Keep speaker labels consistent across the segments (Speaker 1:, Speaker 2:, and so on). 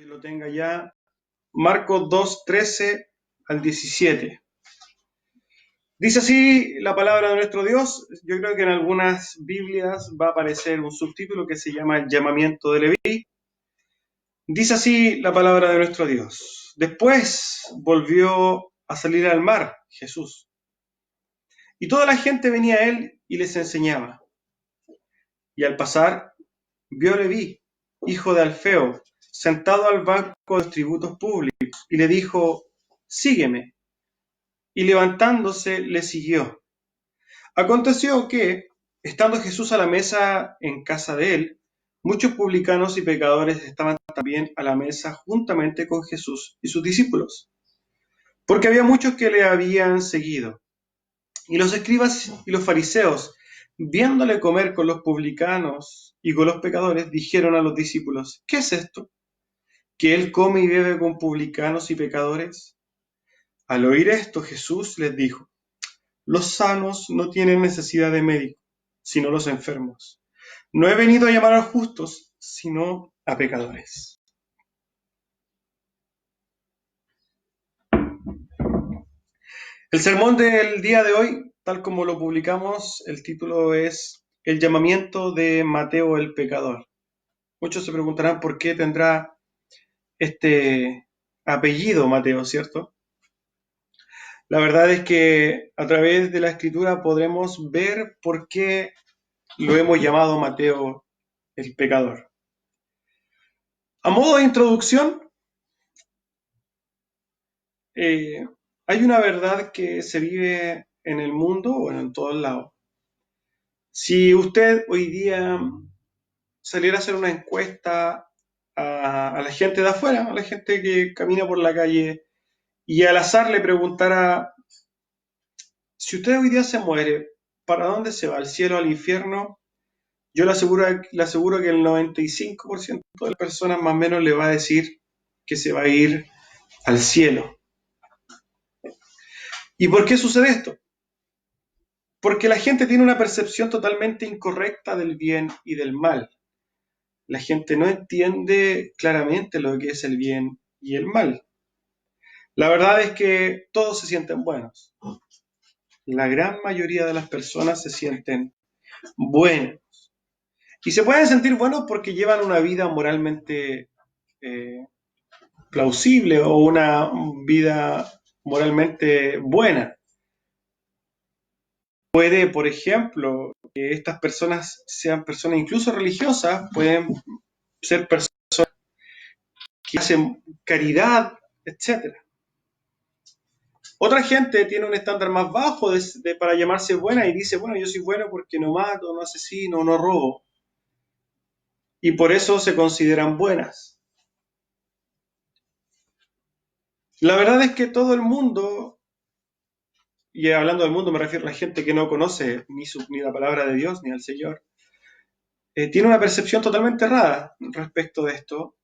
Speaker 1: Lo tenga ya. Marcos 2, 13 al 17. Dice así la palabra de nuestro Dios. Yo creo que en algunas Biblias va a aparecer un subtítulo que se llama El llamamiento de Leví. Dice así la palabra de nuestro Dios. Después volvió a salir al mar, Jesús. Y toda la gente venía a él y les enseñaba. Y al pasar, vio a Leví, hijo de Alfeo, sentado al banco de los tributos públicos, y le dijo: sígueme. Y levantándose le siguió. Aconteció que, estando Jesús a la mesa en casa de él, muchos publicanos y pecadores estaban también a la mesa juntamente con Jesús y sus discípulos, porque había muchos que le habían seguido. Y los escribas y los fariseos, viéndole comer con los publicanos y con los pecadores, dijeron a los discípulos: ¿qué es esto? ¿Que él come y bebe con publicanos y pecadores? Al oír esto, Jesús les dijo: los sanos no tienen necesidad de médico, sino los enfermos. No he venido a llamar a justos, sino a pecadores. El sermón del día de hoy, tal como lo publicamos, el título es El llamamiento de Mateo el pecador. Muchos se preguntarán por qué tendrá este apellido Mateo, ¿cierto? La verdad es que a través de la escritura podremos ver por qué lo hemos llamado Mateo el pecador. A modo de introducción, hay una verdad que se vive en el mundo, bueno, en todos lados. Si usted hoy día saliera a hacer una encuesta a la gente de afuera, a la gente que camina por la calle, y al azar le preguntara: si usted hoy día se muere, ¿para dónde se va? ¿Al cielo, al infierno? Yo le aseguro que el 95% de las personas más o menos le va a decir que se va a ir al cielo. ¿Y por qué sucede esto? Porque la gente tiene una percepción totalmente incorrecta del bien y del mal. La gente no entiende claramente lo que es el bien y el mal. La verdad es que todos se sienten buenos. La gran mayoría de las personas se sienten buenos. Y se pueden sentir buenos porque llevan una vida moralmente plausible o una vida moralmente buena. Puede, por ejemplo, que estas personas sean personas incluso religiosas, pueden ser personas que hacen caridad, etc. Otra gente tiene un estándar más bajo para llamarse buena y dice: bueno, yo soy bueno porque no mato, no asesino, no robo. Y por eso se consideran buenas. La verdad es que todo el mundo, y hablando del mundo me refiero a la gente que no conoce ni la palabra de Dios ni al Señor, tiene una percepción totalmente errada respecto de esto.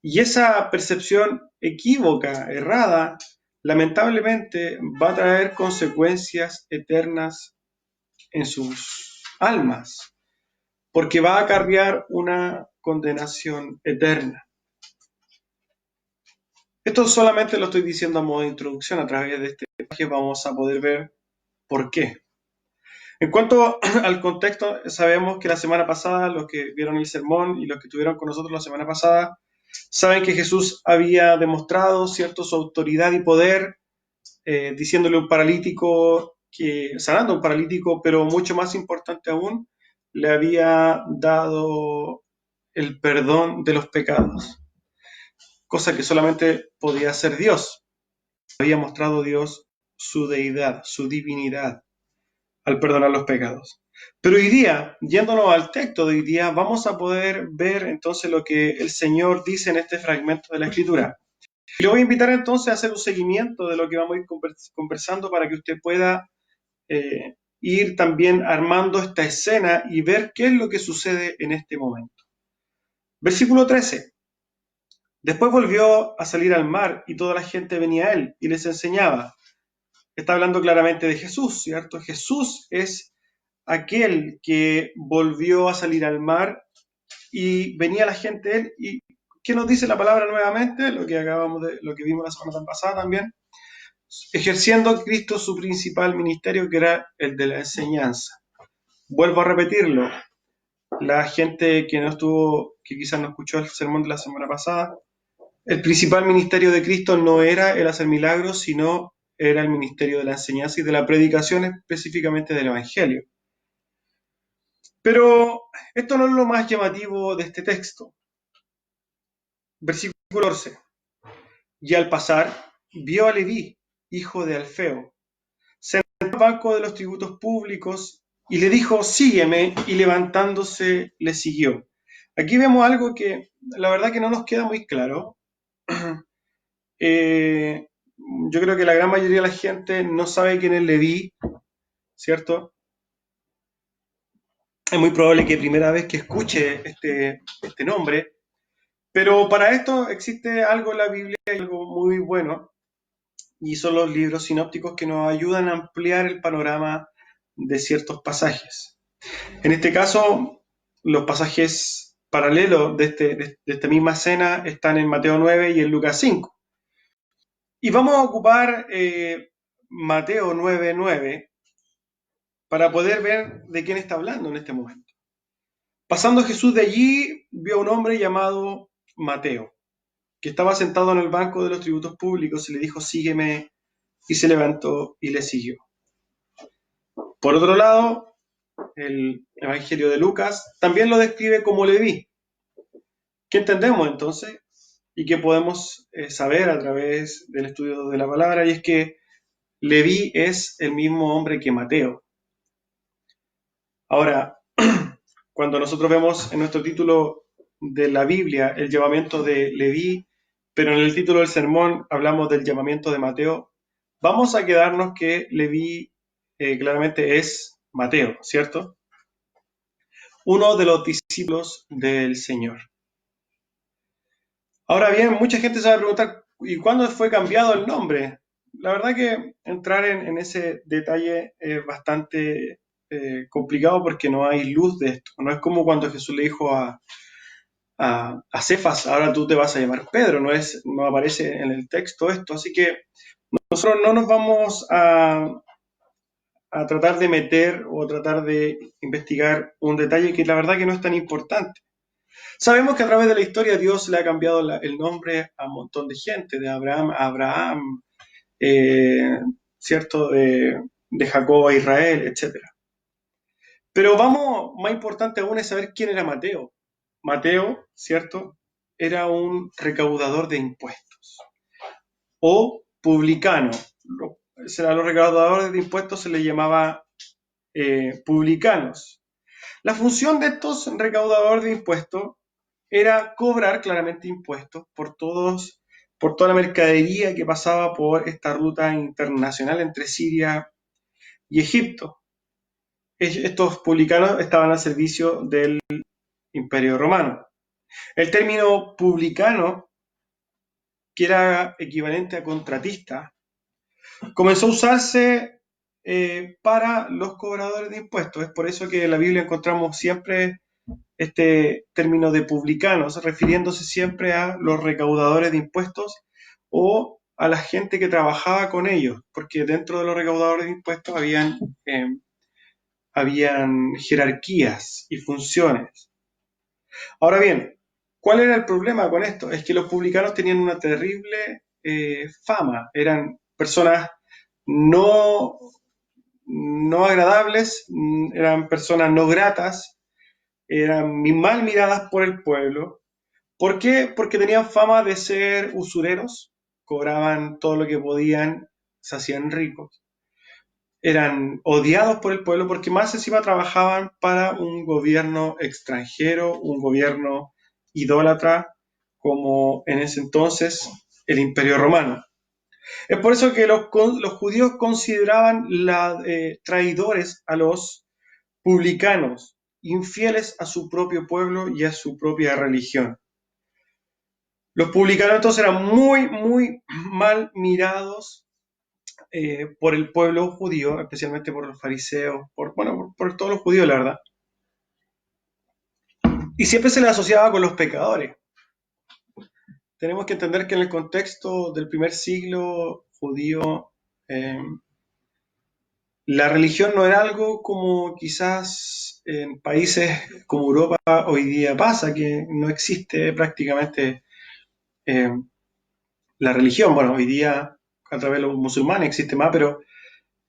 Speaker 1: Y esa percepción equívoca, errada, lamentablemente va a traer consecuencias eternas en sus almas, porque va a acarrear una condenación eterna. Esto solamente lo estoy diciendo a modo de introducción. A través de este pasaje vamos a poder ver por qué. En cuanto al contexto, sabemos que la semana pasada, los que vieron el sermón y los que estuvieron con nosotros la semana pasada, saben que Jesús había demostrado, ¿cierto?, su autoridad y poder, diciéndole a un paralítico, sanando a un paralítico, pero mucho más importante aún, le había dado el perdón de los pecados, cosa que solamente podía hacer Dios. Había mostrado Dios su deidad, su divinidad, al perdonar los pecados. Pero hoy día, yéndonos al texto de hoy día, vamos a poder ver entonces lo que el Señor dice en este fragmento de la Escritura. Y le voy a invitar entonces a hacer un seguimiento de lo que vamos a ir conversando para que usted pueda ir también armando esta escena y ver qué es lo que sucede en este momento. Versículo 13. Después volvió a salir al mar y toda la gente venía a él y les enseñaba. Está hablando claramente de Jesús, ¿cierto? Jesús es aquel que volvió a salir al mar y venía la gente a él. ¿Y ¿qué nos dice la palabra nuevamente? Lo que vimos la semana pasada también. Ejerciendo Cristo su principal ministerio, que era el de la enseñanza. Vuelvo a repetirlo. La gente que no estuvo, que quizás no escuchó el sermón de la semana pasada, el principal ministerio de Cristo no era el hacer milagros, sino era el ministerio de la enseñanza y de la predicación, específicamente del Evangelio. Pero esto no es lo más llamativo de este texto. Versículo 14. Y al pasar, vio a Leví, hijo de Alfeo, sentado en el banco de los tributos públicos, y le dijo, sígueme, y levantándose le siguió. Aquí vemos algo que la verdad que no nos queda muy claro. Yo creo que la gran mayoría de la gente no sabe quién es Leví, ¿cierto? Es muy probable que primera vez que escuche este nombre, pero para esto existe algo en la Biblia, algo muy bueno, y son los libros sinópticos que nos ayudan a ampliar el panorama de ciertos pasajes. En este caso, los pasajes paralelos de esta misma escena están en Mateo 9 y en Lucas 5. Y vamos a ocupar Mateo 9:9 para poder ver de quién está hablando en este momento. Pasando Jesús de allí, vio a un hombre llamado Mateo, que estaba sentado en el banco de los tributos públicos y le dijo, sígueme, y se levantó y le siguió. Por otro lado, el Evangelio de Lucas también lo describe como Leví. ¿Qué entendemos entonces? ¿Y qué podemos saber a través del estudio de la palabra? Y es que Leví es el mismo hombre que Mateo. Ahora, cuando nosotros vemos en nuestro título de la Biblia el llamamiento de Leví, pero en el título del sermón hablamos del llamamiento de Mateo, vamos a quedarnos que Leví claramente es Mateo, ¿cierto? Uno de los discípulos del Señor. Ahora bien, mucha gente se va a preguntar, ¿y cuándo fue cambiado el nombre? La verdad que entrar en ese detalle es bastante complicado porque no hay luz de esto. No es como cuando Jesús le dijo a Cefas, ahora tú te vas a llamar Pedro, no aparece en el texto esto. Así que nosotros no nos vamos a tratar de meter o tratar de investigar un detalle que la verdad que no es tan importante. Sabemos que a través de la historia Dios le ha cambiado el nombre a un montón de gente, de Abraham a Abraham, ¿cierto? De Jacob a Israel, etc. Pero más importante aún es saber quién era Mateo. Mateo, ¿cierto? Era un recaudador de impuestos o publicano. A los recaudadores de impuestos se les llamaba publicanos. La función de estos recaudadores de impuestos era cobrar claramente impuestos por toda la mercadería que pasaba por esta ruta internacional entre Siria y Egipto. Estos publicanos estaban al servicio del Imperio Romano. El término publicano, que era equivalente a contratista, comenzó a usarse para los cobradores de impuestos. Es por eso que en la Biblia encontramos siempre este término de publicanos, refiriéndose siempre a los recaudadores de impuestos o a la gente que trabajaba con ellos, porque dentro de los recaudadores de impuestos habían jerarquías y funciones. Ahora bien, ¿cuál era el problema con esto? Es que los publicanos tenían una terrible fama, eran personas no, no agradables, eran personas no gratas, eran mal miradas por el pueblo. ¿Por qué? Porque tenían fama de ser usureros, cobraban todo lo que podían, se hacían ricos. Eran odiados por el pueblo porque más encima trabajaban para un gobierno extranjero, un gobierno idólatra, como en ese entonces el Imperio Romano. Es por eso que los judíos consideraban traidores a los publicanos, infieles a su propio pueblo y a su propia religión. Los publicanos entonces eran muy, muy mal mirados por el pueblo judío, especialmente por los fariseos, por todos los judíos, la verdad. Y siempre se les asociaba con los pecadores. tenemos que entender que en el contexto del primer siglo judío, eh, la religión no era algo como quizás en países como Europa hoy día pasa, que no existe prácticamente eh, la religión. Bueno, hoy día a través de los musulmanes existe más, pero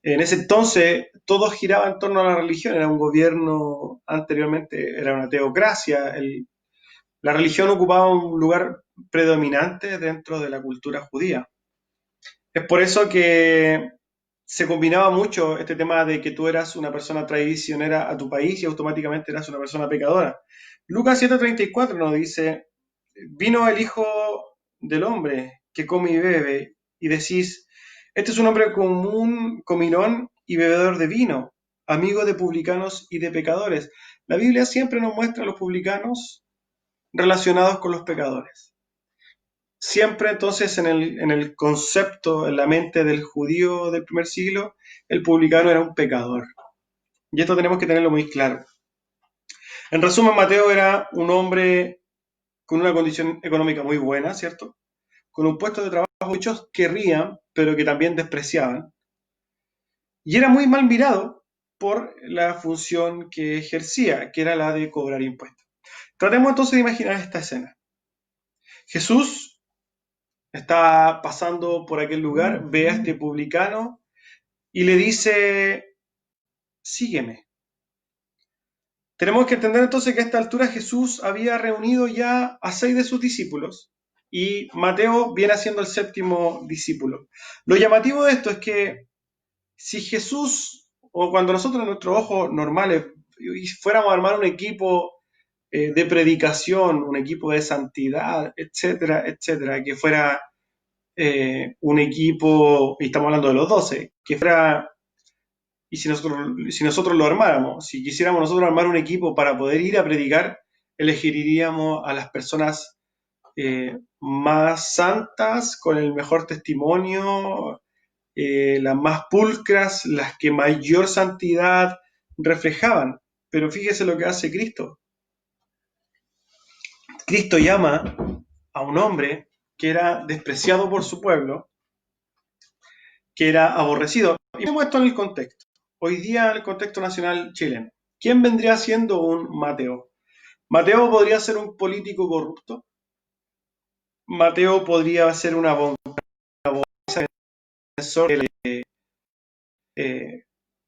Speaker 1: en ese entonces todo giraba en torno a la religión. Era un gobierno, anteriormente era una teocracia. La religión ocupaba un lugar predominante dentro de la cultura judía. Es por eso que se combinaba mucho este tema de que tú eras una persona traicionera a tu país y automáticamente eras una persona pecadora. Lucas 7:34 nos dice, vino el Hijo del Hombre que come y bebe, y decís, este es un hombre común, comilón y bebedor de vino, amigo de publicanos y de pecadores. La Biblia siempre nos muestra a los publicanos relacionados con los pecadores. Siempre entonces en el concepto, en la mente del judío del primer siglo, el publicano era un pecador. Y esto tenemos que tenerlo muy claro. En resumen, Mateo era un hombre con una condición económica muy buena, ¿cierto? Con un puesto de trabajo que muchos querrían, pero que también despreciaban. Y era muy mal mirado por la función que ejercía, que era la de cobrar impuestos. Tratemos entonces de imaginar esta escena. Jesús está pasando por aquel lugar, ve a este publicano y le dice, sígueme. Tenemos que entender entonces que a esta altura Jesús había reunido ya a 6 de sus discípulos y Mateo viene siendo el 7º discípulo. Lo llamativo de esto es que si Jesús, o cuando nosotros en nuestros ojos normales fuéramos a armar un equipo de predicación, un equipo de santidad, etcétera, etcétera, que fuera un equipo, y estamos hablando de los 12, que fuera, y si nosotros lo armáramos, si quisiéramos nosotros armar un equipo para poder ir a predicar, elegiríamos a las personas más santas, con el mejor testimonio, las más pulcras, las que mayor santidad reflejaban. Pero fíjese lo que hace Cristo. Cristo llama a un hombre que era despreciado por su pueblo, que era aborrecido. Y vemos esto en el contexto. Hoy día en el contexto nacional chileno. ¿Quién vendría siendo un Mateo? Mateo podría ser un político corrupto. Mateo podría ser un abogado defensor,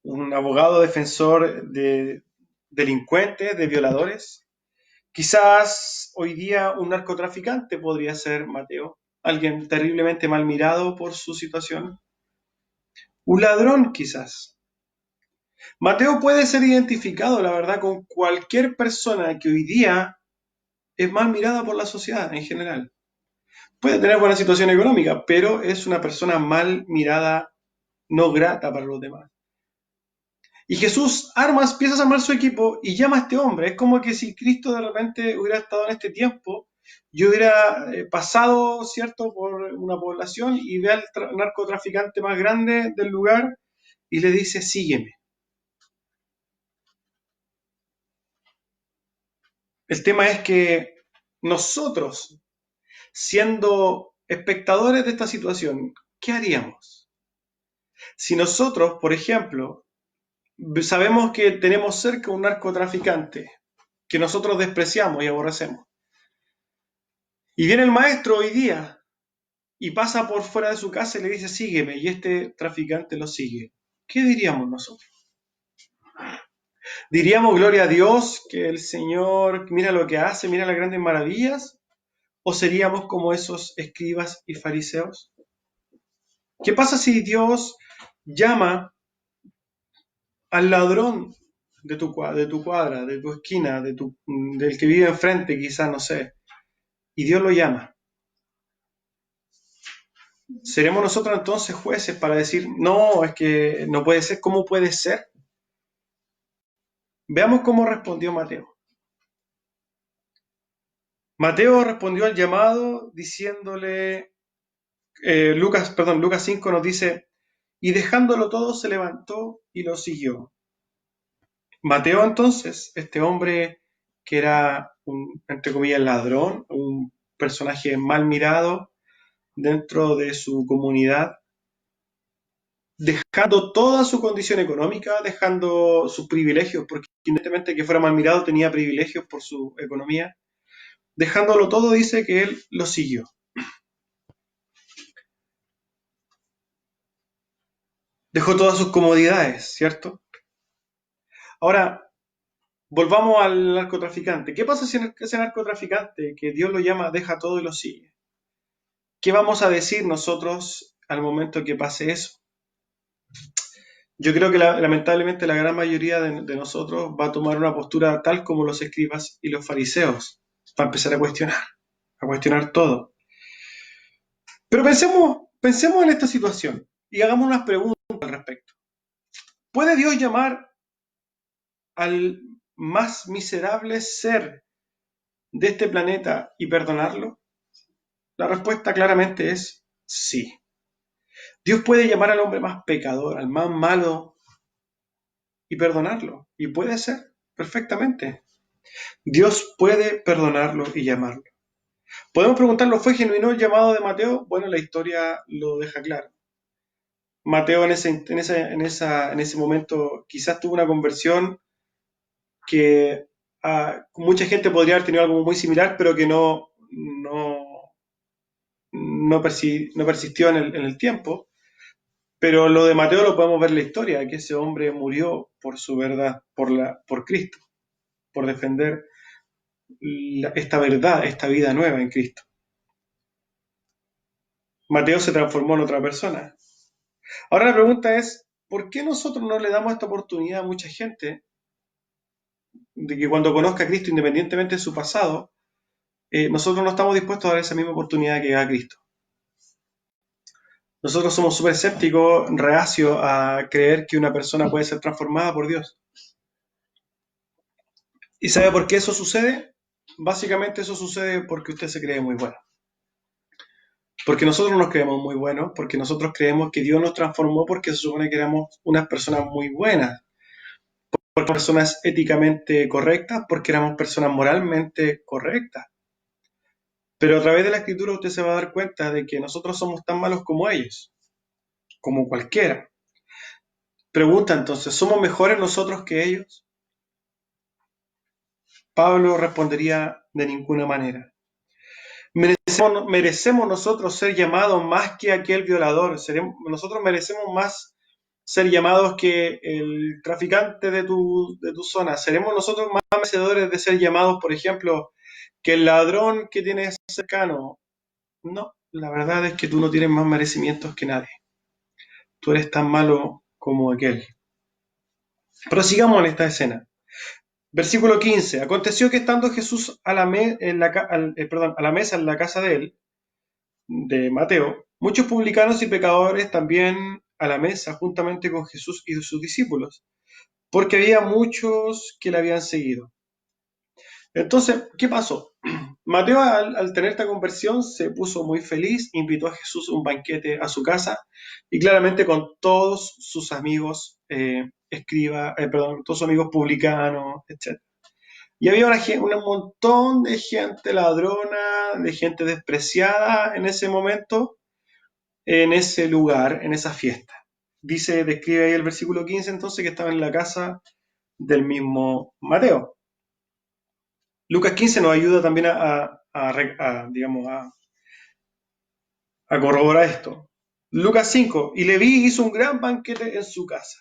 Speaker 1: un abogado defensor de delincuentes, de violadores. Quizás hoy día un narcotraficante podría ser Mateo, alguien terriblemente mal mirado por su situación. Un ladrón quizás. Mateo puede ser identificado, la verdad, con cualquier persona que hoy día es mal mirada por la sociedad en general. Puede tener buena situación económica, pero es una persona mal mirada, no grata para los demás. Y Jesús empieza a armar su equipo y llama a este hombre. Es como que si Cristo de repente hubiera estado en este tiempo y hubiera pasado, ¿cierto?, por una población y ve al narcotraficante más grande del lugar y le dice, sígueme. El tema es que nosotros, siendo espectadores de esta situación, ¿qué haríamos? Si nosotros, por ejemplo, sabemos que tenemos cerca un narcotraficante que nosotros despreciamos y aborrecemos, y viene el maestro hoy día y pasa por fuera de su casa y le dice, sígueme, y este traficante lo sigue, ¿qué diríamos nosotros? ¿Diríamos, gloria a Dios, que el Señor mira lo que hace, mira las grandes maravillas? ¿O seríamos como esos escribas y fariseos? ¿Qué pasa si Dios llama al ladrón de tu cuadra, de tu esquina, del que vive enfrente, quizás, no sé, y Dios lo llama? ¿Seremos nosotros entonces jueces para decir, no, es que no puede ser? ¿Cómo puede ser? Veamos cómo respondió Mateo. Mateo respondió al llamado diciéndole, Lucas 5 nos dice, y dejándolo todo se levantó y lo siguió. Mateo entonces, este hombre que era un, entre comillas, ladrón, un personaje mal mirado dentro de su comunidad, dejando toda su condición económica, dejando sus privilegios, porque independientemente de que fuera mal mirado, tenía privilegios por su economía, dejándolo todo, dice que él lo siguió. Dejó todas sus comodidades, ¿cierto? Ahora, volvamos al narcotraficante. ¿Qué pasa si ese narcotraficante, que Dios lo llama, deja todo y lo sigue? ¿Qué vamos a decir nosotros al momento que pase eso? Yo creo que lamentablemente la gran mayoría de nosotros va a tomar una postura tal como los escribas y los fariseos. Va a empezar a cuestionar todo. Pero pensemos en esta situación y hagamos unas preguntas al respecto. ¿Puede Dios llamar al más miserable ser de este planeta y perdonarlo? La respuesta claramente es sí. Dios puede llamar al hombre más pecador, al más malo, y perdonarlo. Y puede ser perfectamente. Dios puede perdonarlo y llamarlo. Podemos preguntarlo, ¿fue genuino el llamado de Mateo? Bueno, la historia lo deja claro. Mateo en ese momento quizás tuvo una conversión que mucha gente podría haber tenido algo muy similar, pero que no persistió en el tiempo. Pero lo de Mateo lo podemos ver en la historia, que ese hombre murió por su verdad, por Cristo, por defender esta verdad, esta vida nueva en Cristo. Mateo se transformó en otra persona. Ahora la pregunta es, ¿por qué nosotros no le damos esta oportunidad a mucha gente de que cuando conozca a Cristo, independientemente de su pasado, nosotros no estamos dispuestos a dar esa misma oportunidad que da Cristo? Nosotros somos súper escépticos, reacios a creer que una persona puede ser transformada por Dios. ¿Y sabe por qué eso sucede? Básicamente eso sucede porque usted se cree muy bueno. Porque nosotros nos creemos muy buenos, porque nosotros creemos que Dios nos transformó porque se supone que éramos unas personas muy buenas, porque personas éticamente correctas, porque éramos personas moralmente correctas. Pero a través de la escritura usted se va a dar cuenta de que nosotros somos tan malos como ellos, como cualquiera. Pregunta entonces, ¿somos mejores nosotros que ellos? Pablo respondería de ninguna manera. ¿Merecemos nosotros ser llamados más que aquel violador? ¿Nosotros merecemos más ser llamados que el traficante de tu zona? ¿Seremos nosotros más merecedores de ser llamados, por ejemplo, que el ladrón que tienes cercano? No, la verdad es que tú no tienes más merecimientos que nadie. Tú eres tan malo como aquel. Prosigamos en esta escena. Versículo 15. Aconteció que estando Jesús a la mesa en la casa de él, de Mateo, muchos publicanos y pecadores también a la mesa juntamente con Jesús y sus discípulos, porque había muchos que le habían seguido. Entonces, ¿qué pasó? Mateo, al tener esta conversión, se puso muy feliz, invitó a Jesús a un banquete a su casa y claramente con todos sus amigos todos sus amigos publicanos, etc. Y había un montón de gente ladrona, de gente despreciada en ese momento, en ese lugar, en esa fiesta. Describe ahí el versículo 15 entonces que estaba en la casa del mismo Mateo. Lucas 15 nos ayuda también digamos, a corroborar esto. Lucas 5, y Leví hizo un gran banquete en su casa,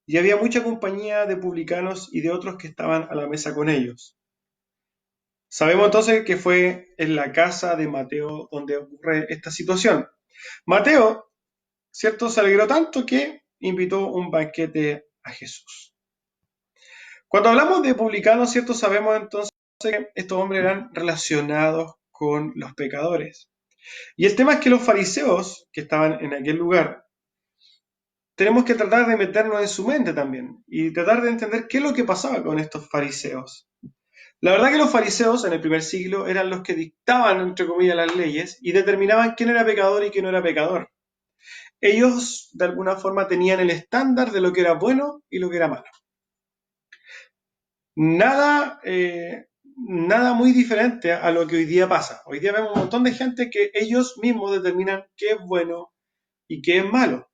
Speaker 1: y había mucha compañía de publicanos y de otros que estaban a la mesa con ellos. Sabemos entonces que fue en la casa de Mateo donde ocurre esta situación. Mateo, ¿cierto? Se alegró tanto que invitó un banquete a Jesús. Cuando hablamos de publicanos, ¿cierto? Sabemos entonces que estos hombres eran relacionados con los pecadores. Y el tema es que los fariseos que estaban en aquel lugar, tenemos que tratar de meternos en su mente también y tratar de entender qué es lo que pasaba con estos fariseos. La verdad que los fariseos en el primer siglo eran los que dictaban, entre comillas, las leyes y determinaban quién era pecador y quién no era pecador. Ellos, de alguna forma, tenían el estándar de lo que era bueno y lo que era malo. Nada nada muy diferente a lo que hoy día pasa. Hoy día vemos un montón de gente que ellos mismos determinan qué es bueno y qué es malo.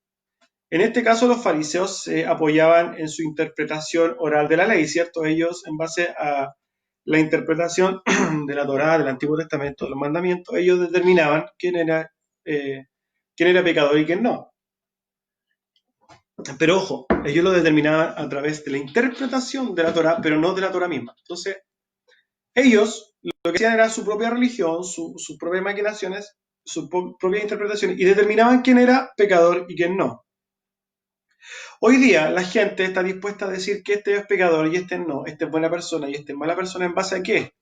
Speaker 1: En este caso, los fariseos se apoyaban en su interpretación oral de la ley, ¿cierto? Ellos, en base a la interpretación de la Torá, del Antiguo Testamento, de los mandamientos, ellos determinaban quién era pecador y quién no. Pero ojo, ellos lo determinaban a través de la interpretación de la Torá, pero no de la Torá misma. Entonces, ellos lo que hacían era su propia religión, sus propias maquinaciones, sus propias interpretaciones, y determinaban quién era pecador y quién no. Hoy día la gente está dispuesta a decir que este es pecador y este no, este es buena persona y este es mala persona, ¿en base a qué?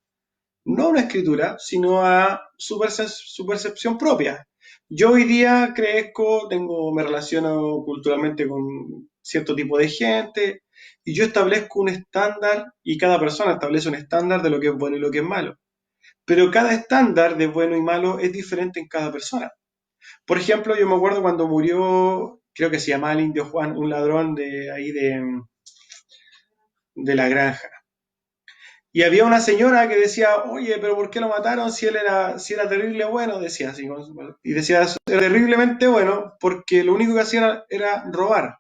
Speaker 1: No a una escritura, sino a su percepción propia. Yo hoy día crezco, me relaciono culturalmente con cierto tipo de gente y yo establezco un estándar y cada persona establece un estándar de lo que es bueno y lo que es malo. Pero cada estándar de bueno y malo es diferente en cada persona. Por ejemplo, yo me acuerdo cuando murió, creo que se llamaba el Indio Juan, un ladrón de ahí de la granja. Y había una señora que decía, oye, pero ¿por qué lo mataron si era terrible bueno? Decía así, y decía, era terriblemente bueno porque lo único que hacía era robar.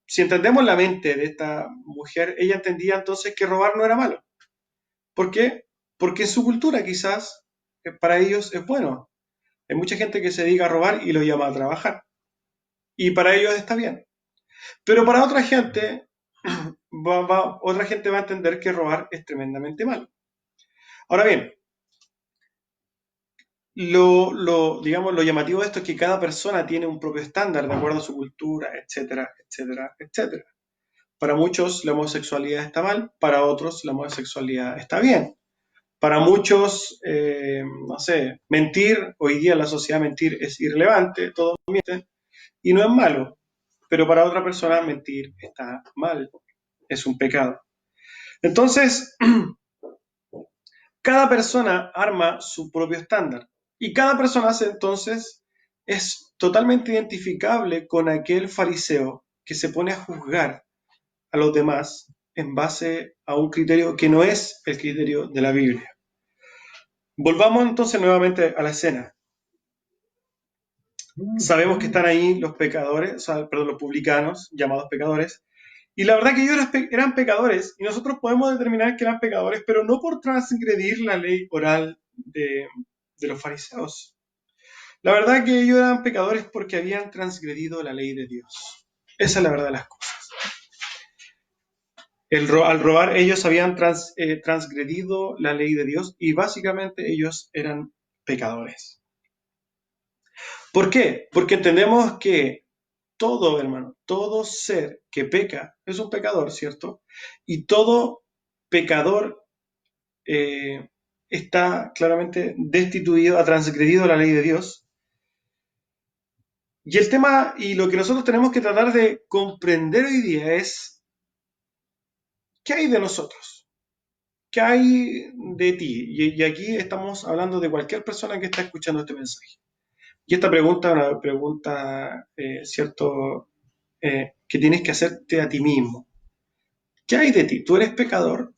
Speaker 1: Si entendemos la mente de esta mujer, ella entendía entonces que robar no era malo. ¿Por qué? Porque en su cultura quizás para ellos es bueno. Hay mucha gente que se dedica a robar y lo llama a trabajar. Y para ellos está bien. Pero para otra gente, otra gente va a entender que robar es tremendamente malo. Ahora bien, digamos, lo llamativo de esto es que cada persona tiene un propio estándar de acuerdo a su cultura, etcétera, etcétera, etcétera. Para muchos la homosexualidad está mal, para otros la homosexualidad está bien. Para muchos, no sé, mentir, hoy día en la sociedad mentir es irrelevante, todos mienten, y no es malo. Pero para otra persona mentir está mal, es un pecado. Entonces, cada persona arma su propio estándar y cada persona entonces es totalmente identificable con aquel fariseo que se pone a juzgar a los demás en base a un criterio que no es el criterio de la Biblia. Volvamos entonces nuevamente a la escena. Sabemos que están ahí los pecadores, perdón, los publicanos, llamados pecadores, y la verdad que ellos eran pecadores, y nosotros podemos determinar que eran pecadores, pero no por transgredir la ley oral de los fariseos. La verdad que ellos eran pecadores porque habían transgredido la ley de Dios. Esa es la verdad de las cosas. Al robar ellos habían transgredido la ley de Dios y básicamente ellos eran pecadores. ¿Por qué? Porque entendemos que todo, hermano, todo ser que peca es un pecador, ¿cierto? Y todo pecador está claramente destituido, ha transgredido la ley de Dios. Y el tema, y lo que nosotros tenemos que tratar de comprender hoy día es, ¿qué hay de nosotros? ¿Qué hay de ti? Y aquí estamos hablando de cualquier persona que está escuchando este mensaje. Y esta pregunta es una pregunta, ¿cierto?, que tienes que hacerte a ti mismo. ¿Qué hay de ti? ¿Tú eres pecador?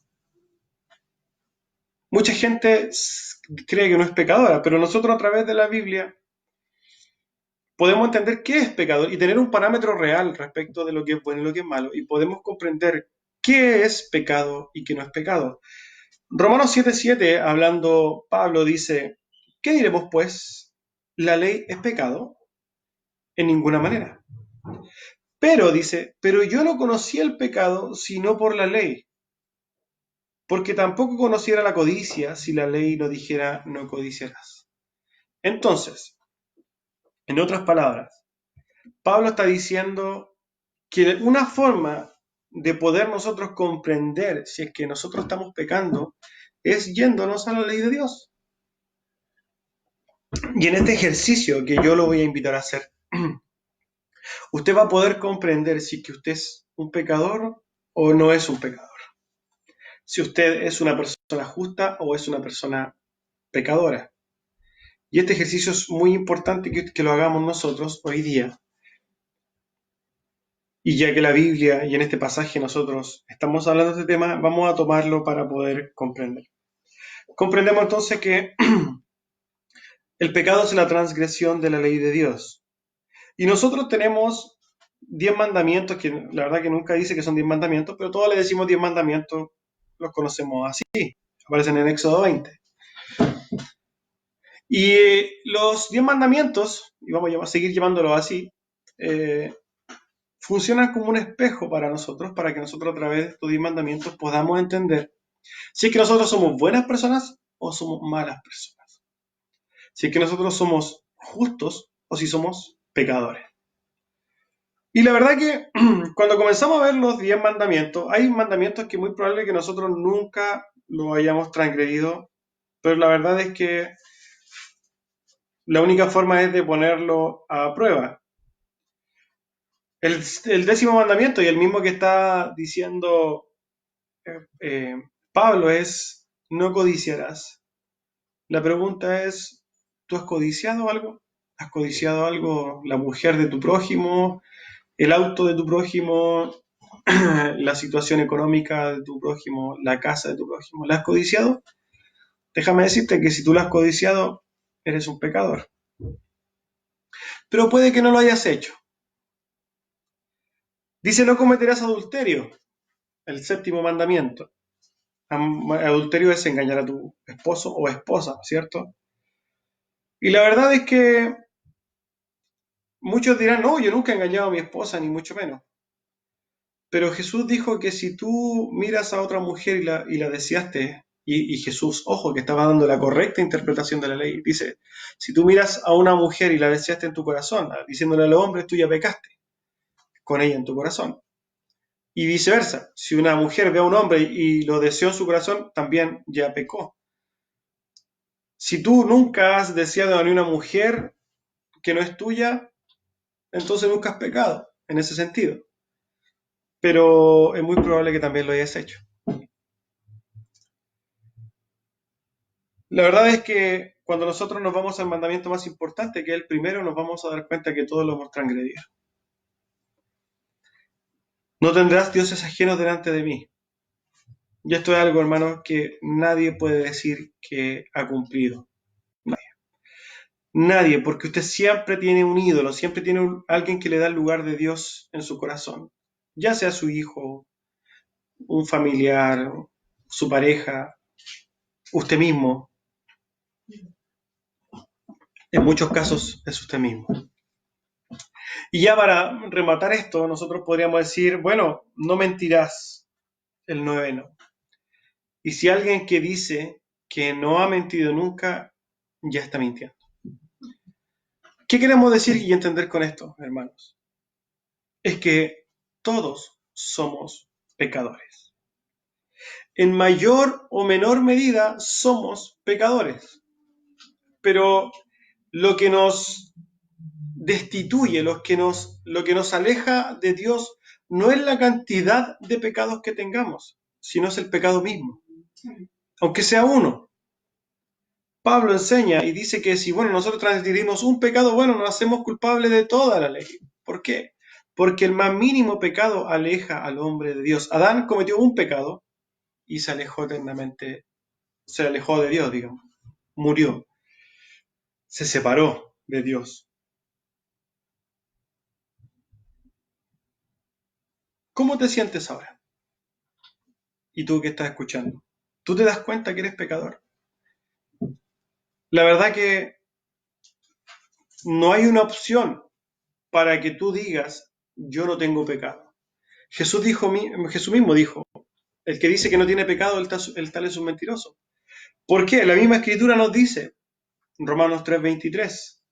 Speaker 1: Mucha gente cree que no es pecadora, pero nosotros a través de la Biblia podemos entender qué es pecador y tener un parámetro real respecto de lo que es bueno y lo que es malo, y podemos comprender qué es pecado y qué no es pecado. Romanos 7:7, hablando Pablo, dice, ¿qué diremos pues? ¿La ley es pecado? En ninguna manera. Pero, dice, pero yo no conocía el pecado sino por la ley, porque tampoco conociera la codicia si la ley no dijera no codiciarás. Entonces, en otras palabras, Pablo está diciendo que una forma de poder nosotros comprender si es que nosotros estamos pecando es yéndonos a la ley de Dios. Y en este ejercicio que yo lo voy a invitar a hacer, usted va a poder comprender si es que usted es un pecador o no es un pecador. Si usted es una persona justa o es una persona pecadora. Y este ejercicio es muy importante que lo hagamos nosotros hoy día. Y ya que la Biblia y en este pasaje nosotros estamos hablando de este tema, vamos a tomarlo para poder comprender. Comprendemos entonces que el pecado es la transgresión de la ley de Dios. Y nosotros tenemos 10 mandamientos, que la verdad que nunca dice que son 10 mandamientos, pero todos le decimos 10 mandamientos, los conocemos así, aparecen en Éxodo 20. Y los 10 mandamientos, y vamos a seguir llamándolo así, eh, funcionan como un espejo para nosotros, para que nosotros a través de estos 10 mandamientos podamos entender si es que nosotros somos buenas personas o somos malas personas. Si es que nosotros somos justos o si somos pecadores. Y la verdad que cuando comenzamos a ver los 10 mandamientos, hay mandamientos que es muy probable que nosotros nunca lo hayamos transgredido, pero la verdad es que la única forma es de ponerlo a prueba. El 10.º mandamiento y el mismo que está diciendo Pablo es, no codiciarás. La pregunta es, ¿tú has codiciado algo? ¿Has codiciado algo, la mujer de tu prójimo, el auto de tu prójimo, la situación económica de tu prójimo, la casa de tu prójimo? ¿La has codiciado? Déjame decirte que si tú la has codiciado, eres un pecador. Pero puede que no lo hayas hecho. Dice, no cometerás adulterio, el 7.º mandamiento. Adulterio es engañar a tu esposo o esposa, ¿cierto? Y la verdad es que muchos dirán, no, yo nunca he engañado a mi esposa, ni mucho menos. Pero Jesús dijo que si tú miras a otra mujer y la deseaste, y Jesús, ojo, que estaba dando la correcta interpretación de la ley, dice, si tú miras a una mujer y la deseaste en tu corazón, diciéndole a los hombres, tú ya pecaste con ella en tu corazón. Y viceversa, si una mujer ve a un hombre y lo deseó en su corazón, también ya pecó. Si tú nunca has deseado a una mujer que no es tuya, entonces nunca has pecado, en ese sentido. Pero es muy probable que también lo hayas hecho. La verdad es que cuando nosotros nos vamos al mandamiento más importante, que es el primero, nos vamos a dar cuenta que todos lo hemos transgredido. No tendrás dioses ajenos delante de mí. Y esto es algo, hermanos, que nadie puede decir que ha cumplido. Nadie. Nadie, porque usted siempre tiene un ídolo, siempre tiene alguien que le da el lugar de Dios en su corazón. Ya sea su hijo, un familiar, su pareja, usted mismo. En muchos casos es usted mismo. Y ya para rematar esto, nosotros podríamos decir, bueno, no mentirás, el noveno. Y si alguien que dice que no ha mentido nunca, ya está mintiendo. ¿Qué queremos decir y entender con esto, hermanos? Es que todos somos pecadores. En mayor o menor medida somos pecadores. Pero lo que nos destituye, lo que nos aleja de Dios no es la cantidad de pecados que tengamos, sino es el pecado mismo, aunque sea uno. Pablo enseña y dice que si, bueno, nosotros transgredimos un pecado, bueno, nos hacemos culpables de toda la ley. ¿Por qué? Porque el más mínimo pecado aleja al hombre de Dios. Adán cometió un pecado y se alejó eternamente, se alejó de Dios, digamos, murió, se separó de Dios. ¿Cómo te sientes ahora? Y tú que estás escuchando, ¿tú te das cuenta que eres pecador? La verdad que no hay una opción para que tú digas, yo no tengo pecado. Jesús mismo dijo, el que dice que no tiene pecado, el tal es un mentiroso. ¿Por qué? La misma escritura nos dice, Romanos 3:23,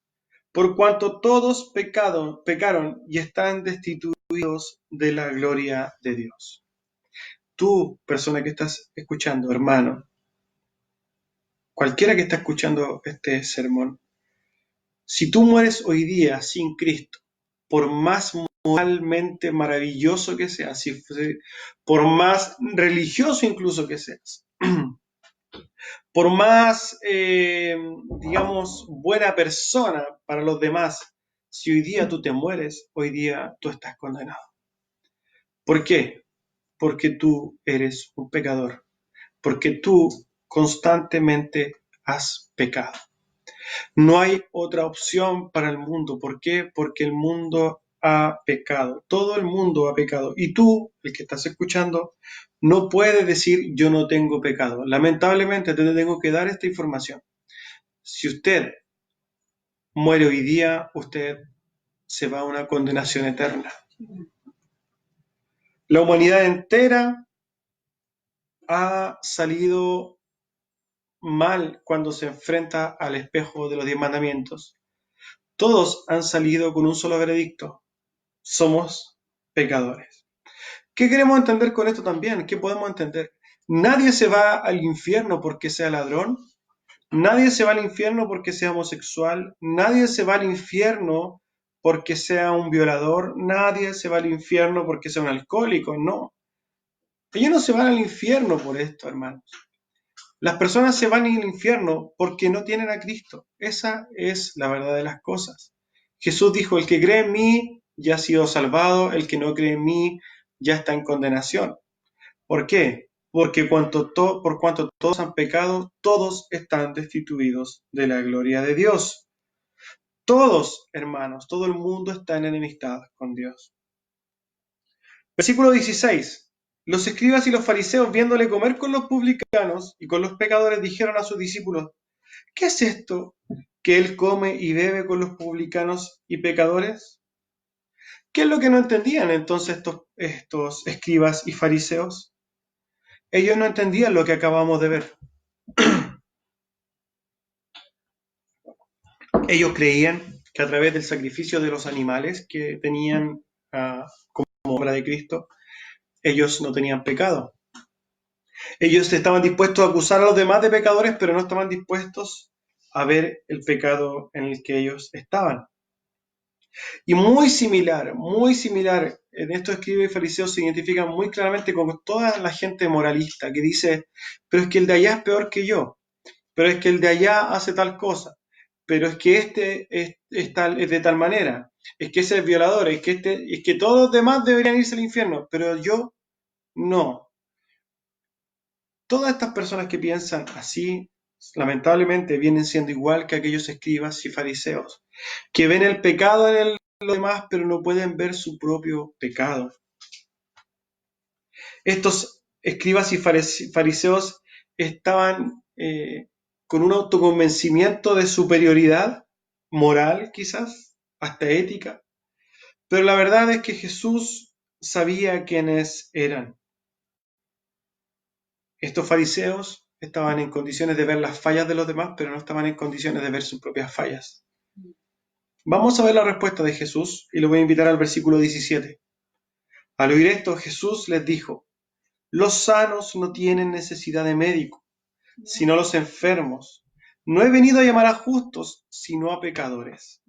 Speaker 1: por cuanto todos pecaron y están destituidos de la gloria de Dios. Tú, persona que estás escuchando, hermano, cualquiera que está escuchando este sermón, si tú mueres hoy día sin Cristo, por más moralmente maravilloso que seas, por más religioso incluso que seas, por más, digamos, buena persona para los demás, si hoy día tú te mueres, hoy día tú estás condenado. ¿Por qué? Porque tú eres un pecador, porque tú constantemente has pecado. No hay otra opción para el mundo. ¿Por qué? Porque el mundo ha pecado. Todo el mundo ha pecado. Y tú, el que estás escuchando, no puedes decir yo no tengo pecado. Lamentablemente te tengo que dar esta información. Si usted muere hoy día, usted se va a una condenación eterna. La humanidad entera ha salido mal cuando se enfrenta al espejo de los 10 mandamientos. Todos han salido con un solo veredicto: somos pecadores. ¿Qué queremos entender con esto también? ¿Qué podemos entender? Nadie se va al infierno porque sea ladrón, nadie se va al infierno porque sea homosexual, nadie se va al infierno porque sea un violador, nadie se va al infierno porque sea un alcohólico, no. Ellos no se van al infierno por esto, hermanos. Las personas se van al infierno porque no tienen a Cristo. Esa es la verdad de las cosas. Jesús dijo: el que cree en mí ya ha sido salvado, el que no cree en mí ya está en condenación. ¿Por qué? Porque por cuanto todos han pecado, todos están destituidos de la gloria de Dios. Todos, hermanos, todo el mundo está en enemistad con Dios. Versículo 16. Los escribas y los fariseos, viéndole comer con los publicanos y con los pecadores, dijeron a sus discípulos: ¿qué es esto que él come y bebe con los publicanos y pecadores? ¿Qué es lo que no entendían entonces estos escribas y fariseos? Ellos no entendían lo que acabamos de ver. Ellos creían que a través del sacrificio de los animales que tenían como obra de Cristo, ellos no tenían pecado. Ellos estaban dispuestos a acusar a los demás de pecadores, pero no estaban dispuestos a ver el pecado en el que ellos estaban. Y muy similar, en estos escribas y fariseos se identifican muy claramente con toda la gente moralista que dice: pero es que el de allá es peor que yo, pero es que el de allá hace tal cosa, pero es que este es de tal manera, es que ese es violador, es que todos los demás deberían irse al infierno, pero yo no. Todas estas personas que piensan así, lamentablemente, vienen siendo igual que aquellos escribas y fariseos, que ven el pecado en los demás, pero no pueden ver su propio pecado. Estos escribas y fariseos estaban con un autoconvencimiento de superioridad moral, quizás, hasta ética, pero la verdad es que Jesús sabía quiénes eran. Estos fariseos estaban en condiciones de ver las fallas de los demás, pero no estaban en condiciones de ver sus propias fallas. Vamos a ver la respuesta de Jesús y lo voy a invitar al versículo 17. Al oír esto, Jesús les dijo: los sanos no tienen necesidad de médico, sino los enfermos. No he venido a llamar a justos, sino a pecadores.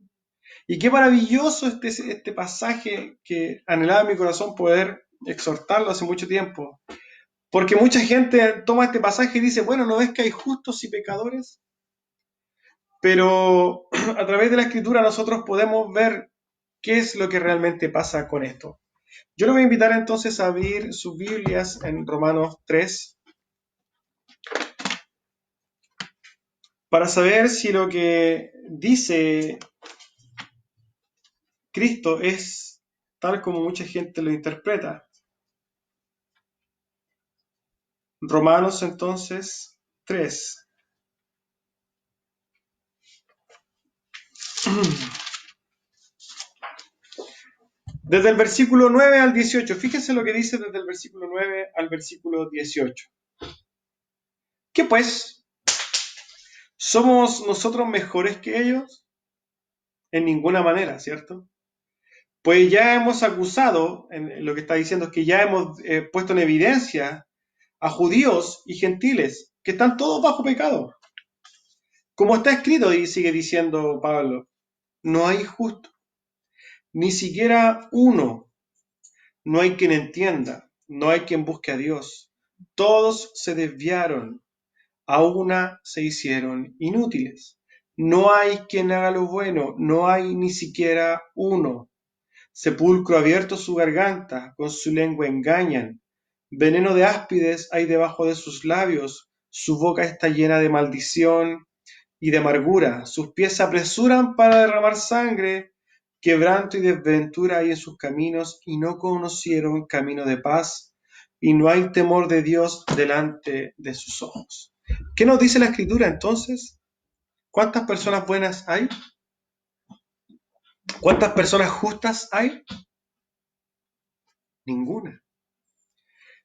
Speaker 1: Y qué maravilloso este pasaje que anhelaba mi corazón poder exhortarlo hace mucho tiempo. Porque mucha gente toma este pasaje y dice: bueno, ¿no ves que hay justos y pecadores? Pero a través de la Escritura nosotros podemos ver qué es lo que realmente pasa con esto. Yo le voy a invitar entonces a abrir sus Biblias en Romanos 3 para saber si lo que dice Cristo es tal como mucha gente lo interpreta. Romanos entonces 3. Desde el versículo 9 al 18. Fíjense lo que dice desde el versículo 9 al versículo 18. ¿Qué pues? ¿Somos nosotros mejores que ellos? En ninguna manera, ¿cierto? Pues ya hemos acusado, lo que está diciendo es que ya hemos puesto en evidencia a judíos y gentiles que están todos bajo pecado. Como está escrito, y sigue diciendo Pablo, no hay justo, ni siquiera uno. No hay quien entienda, no hay quien busque a Dios. Todos se desviaron, a una se hicieron inútiles. No hay quien haga lo bueno, no hay ni siquiera uno. Sepulcro abierto su garganta, con su lengua engañan. Veneno de áspides hay debajo de sus labios, su boca está llena de maldición y de amargura. Sus pies se apresuran para derramar sangre, quebranto y desventura hay en sus caminos, y no conocieron camino de paz, y no hay temor de Dios delante de sus ojos. ¿Qué nos dice la Escritura entonces? ¿Cuántas personas buenas hay? ¿Cuántas personas justas hay? Ninguna.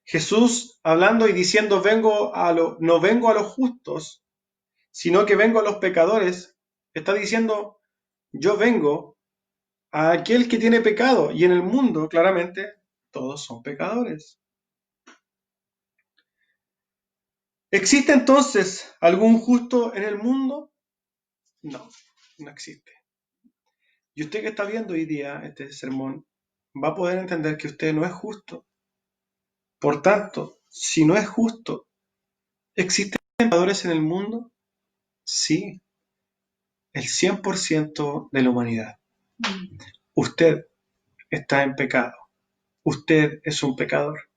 Speaker 1: Jesús hablando y diciendo, no vengo a los justos, sino que vengo a los pecadores, está diciendo, yo vengo a aquel que tiene pecado, y en el mundo, claramente, todos son pecadores. ¿Existe entonces algún justo en el mundo? No, no existe. Y usted que está viendo hoy día este sermón, va a poder entender que usted no es justo. Por tanto, si no es justo, ¿existen pecadores en el mundo? Sí, el 100% de la humanidad. Usted está en pecado. Usted es un pecador.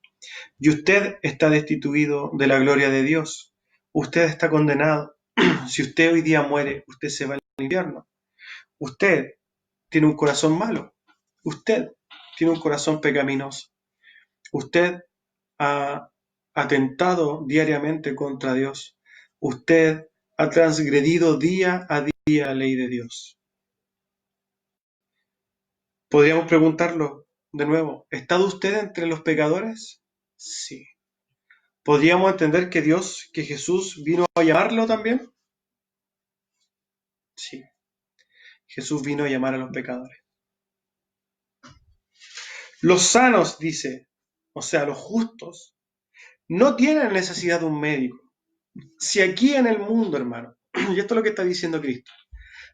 Speaker 1: Y usted está destituido de la gloria de Dios. Usted está condenado. Si usted hoy día muere, usted se va al infierno. Usted tiene un corazón malo. Usted tiene un corazón pecaminoso. Usted ha atentado diariamente contra Dios. Usted ha transgredido día a día la ley de Dios. Podríamos preguntarlo de nuevo, ¿está usted entre los pecadores? Sí. ¿Podríamos entender que que Jesús vino a llamarlo también? Sí. Jesús vino a llamar a los pecadores. Los sanos, dice, o sea, los justos, no tienen necesidad de un médico. Si aquí en el mundo, hermano, y esto es lo que está diciendo Cristo,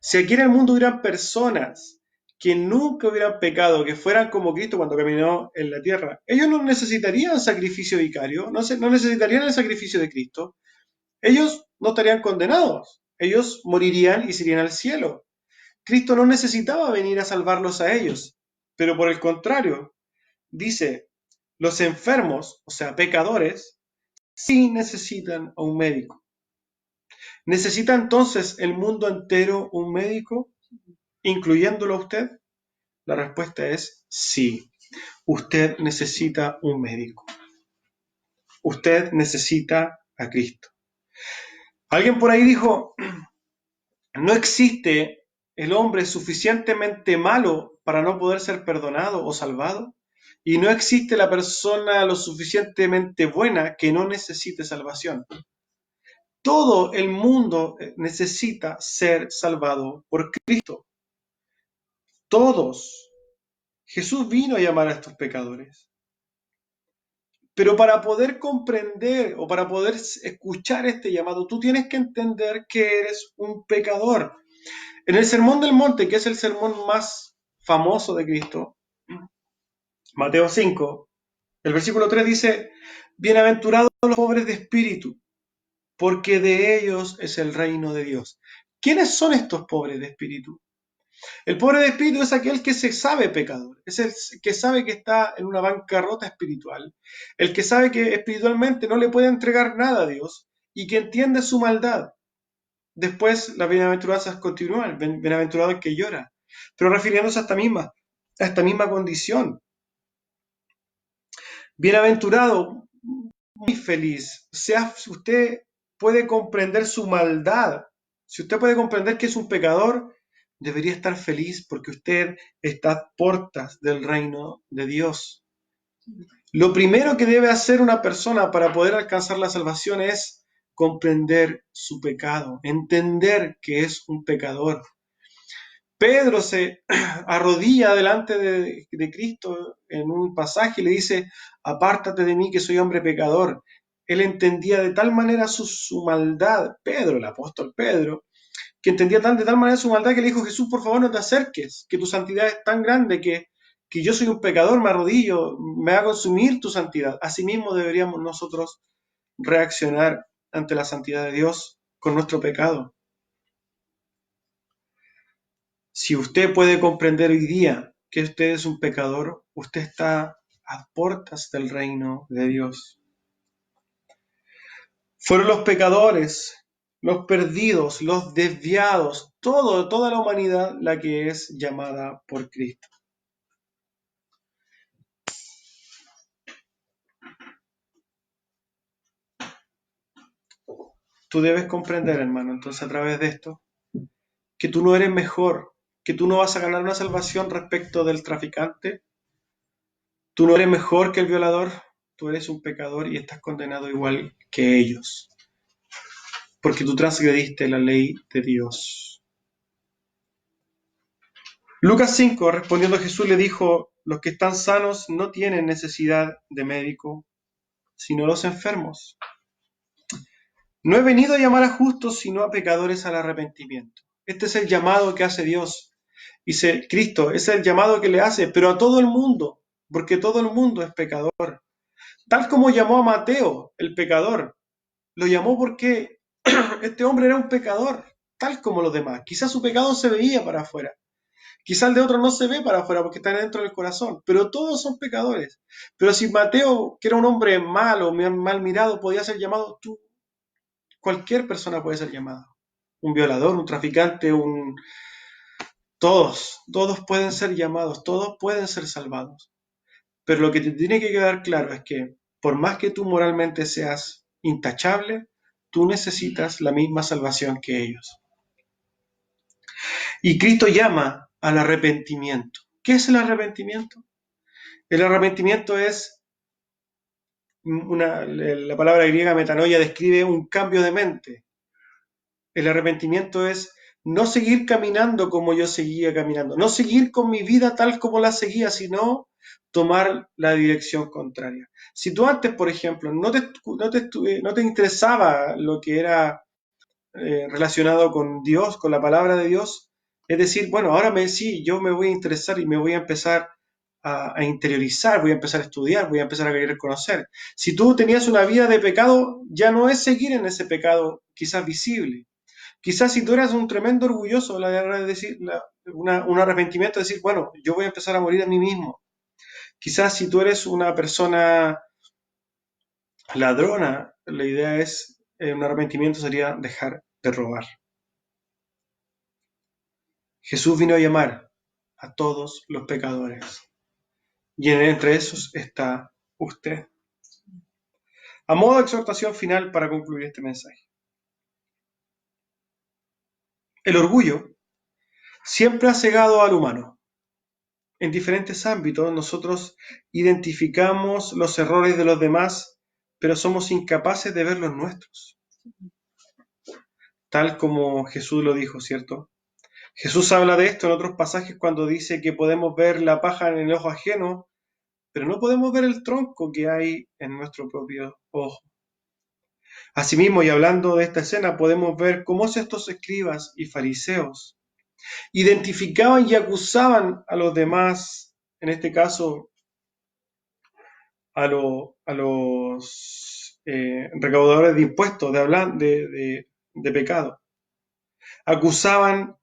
Speaker 1: si aquí en el mundo hubieran personas que nunca hubieran pecado, que fueran como Cristo cuando caminó en la tierra, ellos no necesitarían sacrificio vicario, no necesitarían el sacrificio de Cristo, ellos no estarían condenados, ellos morirían y se irían al cielo. Cristo no necesitaba venir a salvarlos a ellos, pero por el contrario, dice, los enfermos, o sea, pecadores, sí necesitan a un médico. ¿Necesita entonces el mundo entero un médico, incluyéndolo a usted? La respuesta es sí. Usted necesita un médico. Usted necesita a Cristo. Alguien por ahí dijo, no existe el hombre suficientemente malo para no poder ser perdonado o salvado, y no existe la persona lo suficientemente buena que no necesite salvación. Todo el mundo necesita ser salvado por Cristo. Todos. Jesús vino a llamar a estos pecadores. Pero para poder comprender o para poder escuchar este llamado, tú tienes que entender que eres un pecador. En el Sermón del Monte, que es el sermón más famoso de Cristo, Mateo 5, el versículo 3 dice, bienaventurados los pobres de espíritu, porque de ellos es el reino de Dios. ¿Quiénes son estos pobres de espíritu? El pobre de espíritu es aquel que se sabe pecador, es el que sabe que está en una bancarrota espiritual, el que sabe que espiritualmente no le puede entregar nada a Dios y que entiende su maldad. Después las bienaventuranzas continúan, bienaventurado el que llora, pero refiriéndose a esta misma condición. Bienaventurado, muy feliz, sea usted puede comprender su maldad, si usted puede comprender que es un pecador, debería estar feliz porque usted está a puertas del reino de Dios. Lo primero que debe hacer una persona para poder alcanzar la salvación es comprender su pecado, entender que es un pecador. Pedro se arrodilla delante de Cristo en un pasaje y le dice, apártate de mí que soy hombre pecador. Él entendía de tal manera su maldad, Pedro, el apóstol Pedro, que entendía de tal manera su maldad que le dijo, Jesús, por favor no te acerques, que tu santidad es tan grande que yo soy un pecador, me arrodillo, me va a consumir tu santidad. Asimismo deberíamos nosotros reaccionar ante la santidad de Dios con nuestro pecado. Si usted puede comprender hoy día que usted es un pecador, usted está a puertas del reino de Dios. Fueron los pecadores, los perdidos, los desviados, toda la humanidad la que es llamada por Cristo. Tú debes comprender, hermano, entonces a través de esto, que tú no eres mejor, que tú no vas a ganar una salvación respecto del traficante, tú no eres mejor que el violador, tú eres un pecador y estás condenado igual que ellos, porque tú transgrediste la ley de Dios. Lucas 5, respondiendo a Jesús, le dijo, los que están sanos no tienen necesidad de médico, sino los enfermos. No he venido a llamar a justos, sino a pecadores al arrepentimiento. Este es el llamado que hace Dios. Dice Cristo, ese es el llamado que le hace, pero a todo el mundo, porque todo el mundo es pecador. Tal como llamó a Mateo, el pecador, lo llamó porque este hombre era un pecador, tal como los demás. Quizás su pecado se veía para afuera. Quizás el de otro no se ve para afuera porque está dentro del corazón, pero todos son pecadores. Pero si Mateo, que era un hombre malo, mal mirado, podía ser llamado, cualquier persona puede ser llamada. Un violador, un traficante, todos pueden ser llamados, todos pueden ser salvados. Pero lo que te tiene que quedar claro es que por más que tú moralmente seas intachable, tú necesitas la misma salvación que ellos. Y Cristo llama al arrepentimiento. ¿Qué es el arrepentimiento? El arrepentimiento es, la palabra griega metanoia describe un cambio de mente. El arrepentimiento es no seguir caminando como yo seguía caminando, no seguir con mi vida tal como la seguía, sino tomar la dirección contraria. Si tú antes, por ejemplo, no te interesaba lo que era relacionado con Dios, con la palabra de Dios, es decir, bueno, ahora sí, yo me voy a interesar y me voy a empezar a interiorizar, voy a empezar a estudiar, voy a empezar a querer conocer. Si tú tenías una vida de pecado, ya no es seguir en ese pecado quizás visible. Quizás si tú eras un tremendo orgulloso, un arrepentimiento, decir, bueno, yo voy a empezar a morir a mí mismo. Quizás si tú eres una persona ladrona, la idea es, un arrepentimiento sería dejar de robar. Jesús vino a llamar a todos los pecadores, y entre esos está usted. A modo de exhortación final para concluir este mensaje. El orgullo siempre ha cegado al humano. En diferentes ámbitos nosotros identificamos los errores de los demás, pero somos incapaces de ver los nuestros. Tal como Jesús lo dijo, ¿cierto? Jesús habla de esto en otros pasajes cuando dice que podemos ver la paja en el ojo ajeno, pero no podemos ver el tronco que hay en nuestro propio ojo. Asimismo, y hablando de esta escena, podemos ver cómo estos escribas y fariseos identificaban y acusaban a los demás, en este caso a los recaudadores de impuestos, de pecado. Acusaban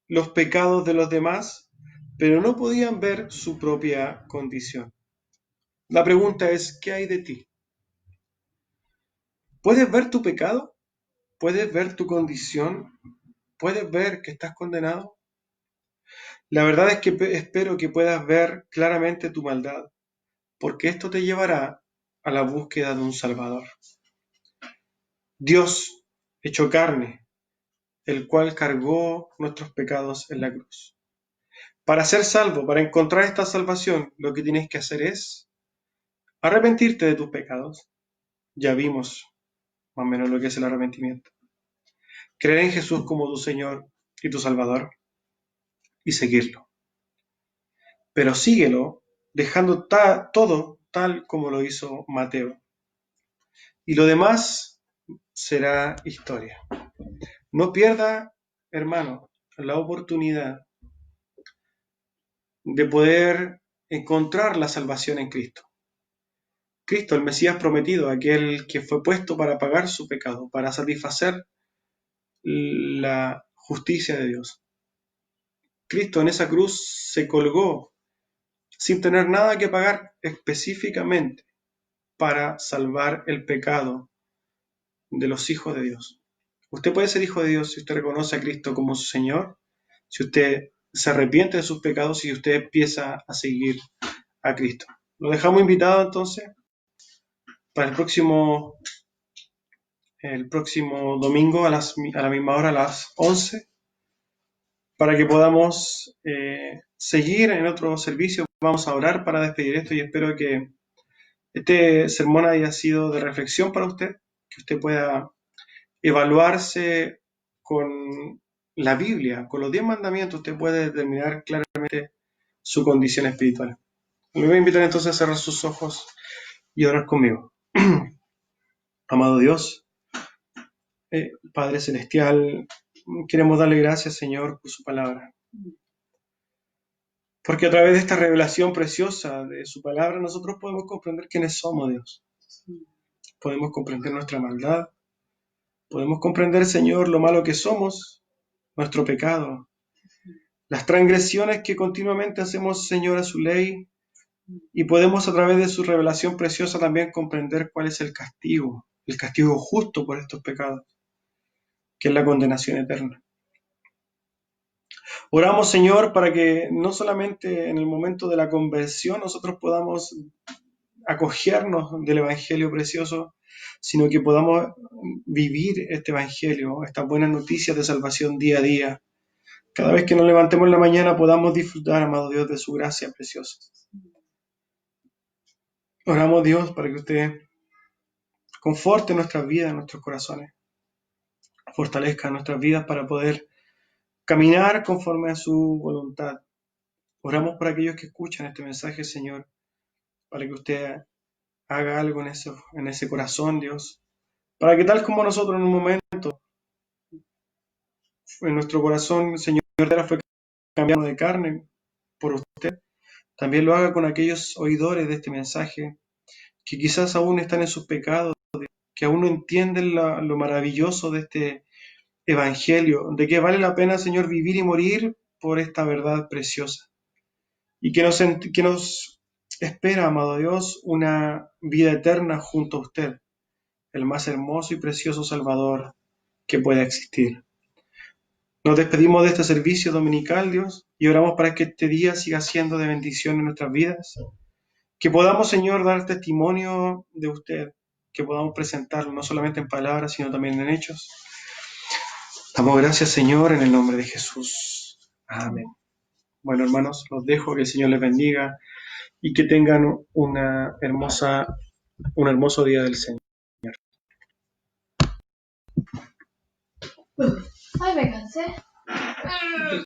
Speaker 1: los pecados de los demás, pero no podían ver su propia condición. La pregunta es, ¿qué hay de ti? ¿Puedes ver tu pecado? ¿Puedes ver tu condición? ¿Puedes ver que estás condenado? La verdad es que espero que puedas ver claramente tu maldad, porque esto te llevará a la búsqueda de un Salvador. Dios, hecho carne, el cual cargó nuestros pecados en la cruz. Para ser salvo, para encontrar esta salvación, lo que tienes que hacer es arrepentirte de tus pecados. Ya vimos más o menos lo que es el arrepentimiento. Creer en Jesús como tu Señor y tu Salvador y seguirlo. Pero síguelo dejando todo tal como lo hizo Mateo. Y lo demás será historia. No pierda, hermano, la oportunidad de poder encontrar la salvación en Cristo. Cristo, el Mesías prometido, aquel que fue puesto para pagar su pecado, para satisfacer la justicia de Dios. Cristo en esa cruz se colgó sin tener nada que pagar específicamente para salvar el pecado de los hijos de Dios. Usted puede ser hijo de Dios si usted reconoce a Cristo como su Señor, si usted se arrepiente de sus pecados y si usted empieza a seguir a Cristo. Lo dejamos invitado entonces para el próximo domingo a la misma hora, a las 11, para que podamos seguir en otro servicio. Vamos a orar para despedir esto y espero que este sermón haya sido de reflexión para usted, que usted pueda evaluarse con la Biblia, con los 10 mandamientos. Usted puede determinar claramente su condición espiritual. Me voy a invitar entonces a cerrar sus ojos y orar conmigo. Amado Dios, Padre Celestial, queremos darle gracias, Señor, por su palabra. Porque a través de esta revelación preciosa de su palabra, nosotros podemos comprender quiénes somos, Dios. Podemos comprender nuestra maldad. Podemos comprender, Señor, lo malo que somos, nuestro pecado, las transgresiones que continuamente hacemos, Señor, a su ley. Y podemos a través de su revelación preciosa también comprender cuál es el castigo justo por estos pecados, que es la condenación eterna. Oramos, Señor, para que no solamente en el momento de la conversión nosotros podamos acogernos del Evangelio precioso, sino que podamos vivir este Evangelio, estas buenas noticias de salvación día a día. Cada vez que nos levantemos en la mañana podamos disfrutar, amado Dios, de su gracia preciosa. Oramos, Dios, para que usted conforte nuestras vidas, nuestros corazones, fortalezca nuestras vidas para poder caminar conforme a su voluntad. Oramos por aquellos que escuchan este mensaje, Señor, para que usted haga algo en ese corazón, Dios, para que tal como nosotros en un momento, en nuestro corazón, Señor, fue cambiado de carne por usted, también lo haga con aquellos oidores de este mensaje que quizás aún están en sus pecados, que aún no entienden lo maravilloso de este Evangelio, de que vale la pena, Señor, vivir y morir por esta verdad preciosa. Y que nos espera, amado Dios, una vida eterna junto a usted, el más hermoso y precioso Salvador que pueda existir. Nos despedimos de este servicio dominical, Dios, y oramos para que este día siga siendo de bendición en nuestras vidas. Que podamos, Señor, dar testimonio de usted, que podamos presentarlo no solamente en palabras, sino también en hechos. Damos gracias, Señor, en el nombre de Jesús. Amén. Bueno, hermanos, los dejo, que el Señor les bendiga y que tengan un hermoso día del Señor.
Speaker 2: Ay, me cansé.